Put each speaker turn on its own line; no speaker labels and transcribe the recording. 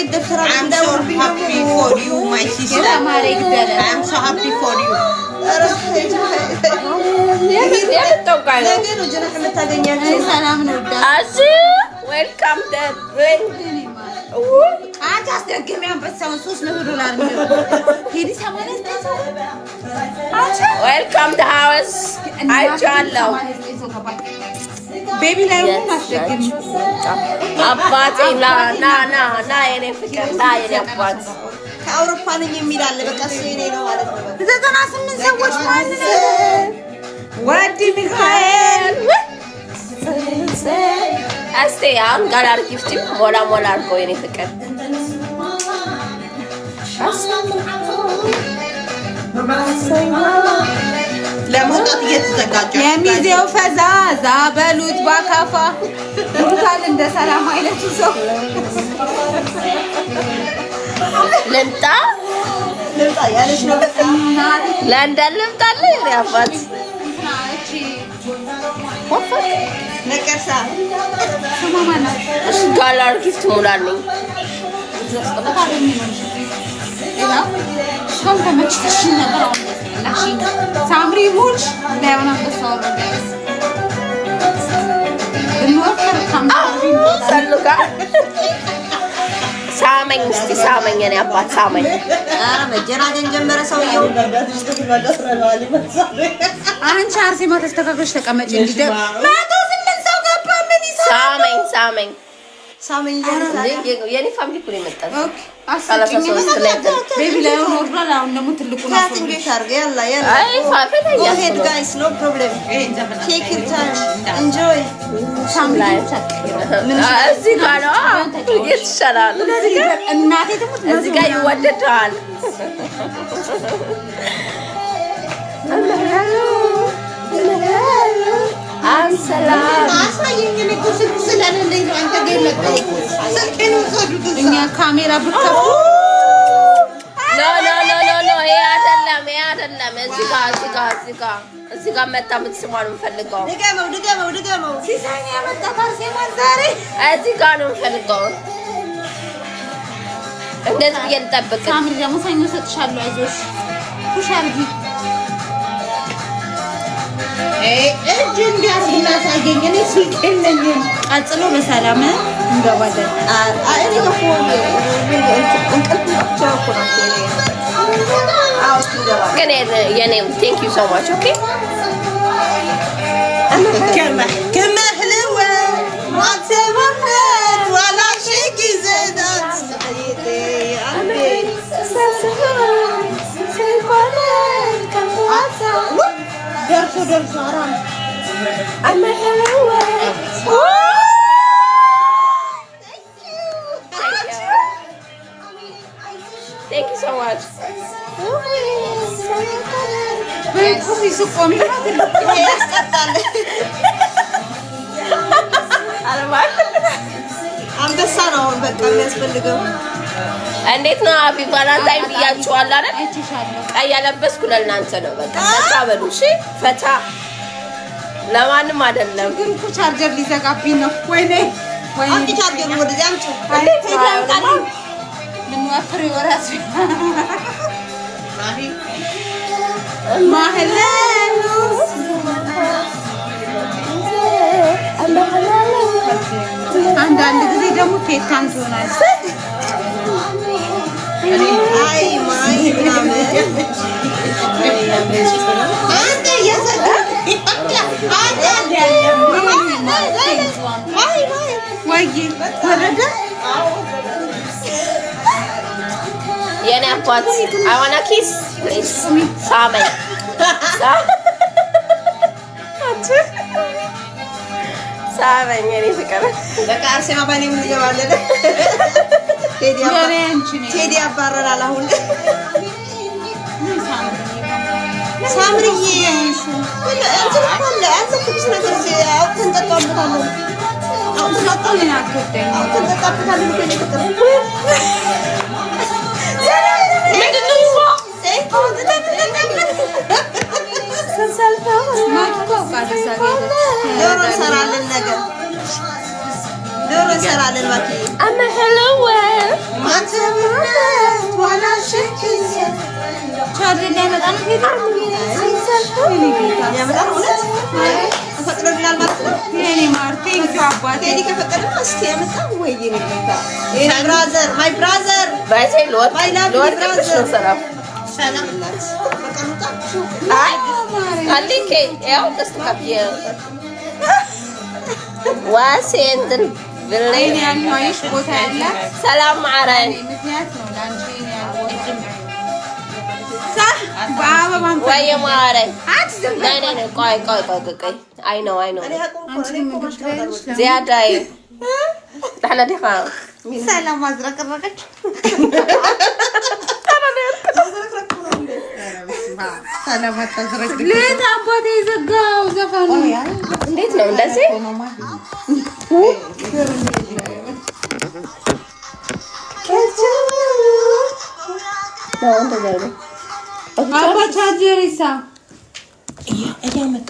I'm so happy for you, my sister. I'm so happy for you.
Welcome there. Welcome the house. አይቻለሁ
ቤቢ ላይ ማስደግም
አባቴ ና የኔ ፍቅር ና የኔ አባት
ከአውሮፓ ነኝ የሚል አለ። በቃ እሱ የኔ ነው ማለት ነው።
98 ሰዎች ማለት ወዲ ሚካኤል እስቲ አሁን ጋላር ጊፍት ሞላ አድርጎ የኔ ፍቅር
ለመውጣት እየተዘጋጀ
የሚዜው ፈዛዛ በሉት ባካፋ ሩታል እንደ ሰላም አይነቱ ሰው ልምጣ
ያለሽ ነው። በቃ
ለንደን ልምጣለ የኔ አባት
ነቀርሳ
ማማና እሺ ጋላር ጊፍት ሞላልኝ ሰው ተመችተሽ ነበር አሁን ሳምሪ ሙልሽ ዳይዋና በሰው ጋይስ እንወፈር ካምሪ ሰሉጋ ሳመኝ እስቲ ሳመኝ የኔ አባት ሳመኝ
መጀናጀን ጀመረ ሰውየው።
አንቺ አርሴማ ተስተካክለሽ ተቀመጪ እንጂ ማቶ 8 ሰው ገባ ምን ይሳመኝ ሳመኝ የኔ ፋሚሊ እኮ ነው የመጣው። ኦኬ አሳላሰው ቤቢ ላይ ወርዷል። አሁን ደግሞ ትልቁ ነው
እንዴት አድርገ ያላ
አይ ፋፈታ
ሄድ ጋይስ ኖ ፕሮብሌም ቴክ ዩር ታይም ኢንጆይ
ሳምሪ እዚህ ጋር ነው ይሻላል። እናቴ ደግሞ እዚህ ጋር ይወደዳል። ሰላም እኛ ካሜራ ብትከፍቱ ኖ ይሄ አይደለም። እዚህ ጋር መጣ የምትስማ ነው የምፈልገው።
ድገመው
ሲሳይ ያመጣ ታርሴማን ዛሬ እዚህ ጋር ነው የምፈልገው። እንደዚህ ብዬ ልጠብቅ። ካሜራ ደግሞ ሰኞ ሰጥሻለሁ። አይዞሽ ፑሽ አድርጊ
እጅ እንዲያርግና ሳገኝ እኔ ስልክ የለኝም።
ቀጥሎ በሰላም እንገባለን።
እኔ እኮ እንቅልፍ ብቻ እኮ ነው
ግን የኔም ቴንክ ዩ ሶ ማች ኦኬ
كما حلوة ما تبرد ولا شيء زينات درسوا حرام
أما حلوة Thank you so much.
አንበሳ ነው በቃ የሚያስፈልገው።
እንዴት ነው አቢ ቫላንታይን ብያችኋል አይደል? ቀይ ያለበስኩ ለእናንተ ነው። በቃ ፈታ በሉ እሺ፣ ፈታ ለማንም አይደለም።
ግን እኮ ቻርጀር ሊዘጋብኝ ነው። ወይኔ አንቺ ቻርጀር ወደዚህ አምጪ።
ምን ወፍሪ ወራስ
ማህለሉ
አንዳንድ ጊዜ ደግሞ ቴታን ትሆናለች።
አይ ማይ አንተ ወረደ
የኔ አባት I wanna kiss please ሳመኝ ሳመኝ የኔ ፍቅር
በቃ አርሴማ ባኔ ምን ይገባለለ ቴዲ አባረራል አሁን ሳምሪዬ እንትን ካለ አንተ ትብስ ነገር አውጥተን ጠጣበታለን አውጥተን ጠጣበታለን ዶሮ እንሰራለን ነገር ዶሮ እንሰራለን። እባክህ
I'm a hello
ቴዲ ከፈቀደ እስኪ ያመጣ ወይ ይነካ ብራዘር ማይ ብራዘር
ባይሰይ ሎት ነው ሰላም አይ አለከ ያው ተስተካክየ ዋሴ እንትን ብለኝ
ያለው አይሽ ቦታ ያለ
ሰላም ማራይ
ምክንያት ነው ላንቺ ያለው
ወይ ማራይ ናይ ቆይ አይ ነው زيادة تحلى ديخا
ሰላም አዝረከረከች ሰላም አዝረከረከች
ለታ አባቴ ዘጋው ዘፈኑ
እንዴት ነው እንደዚህ
አባ ቻርጀር ይሳ
እያመጣ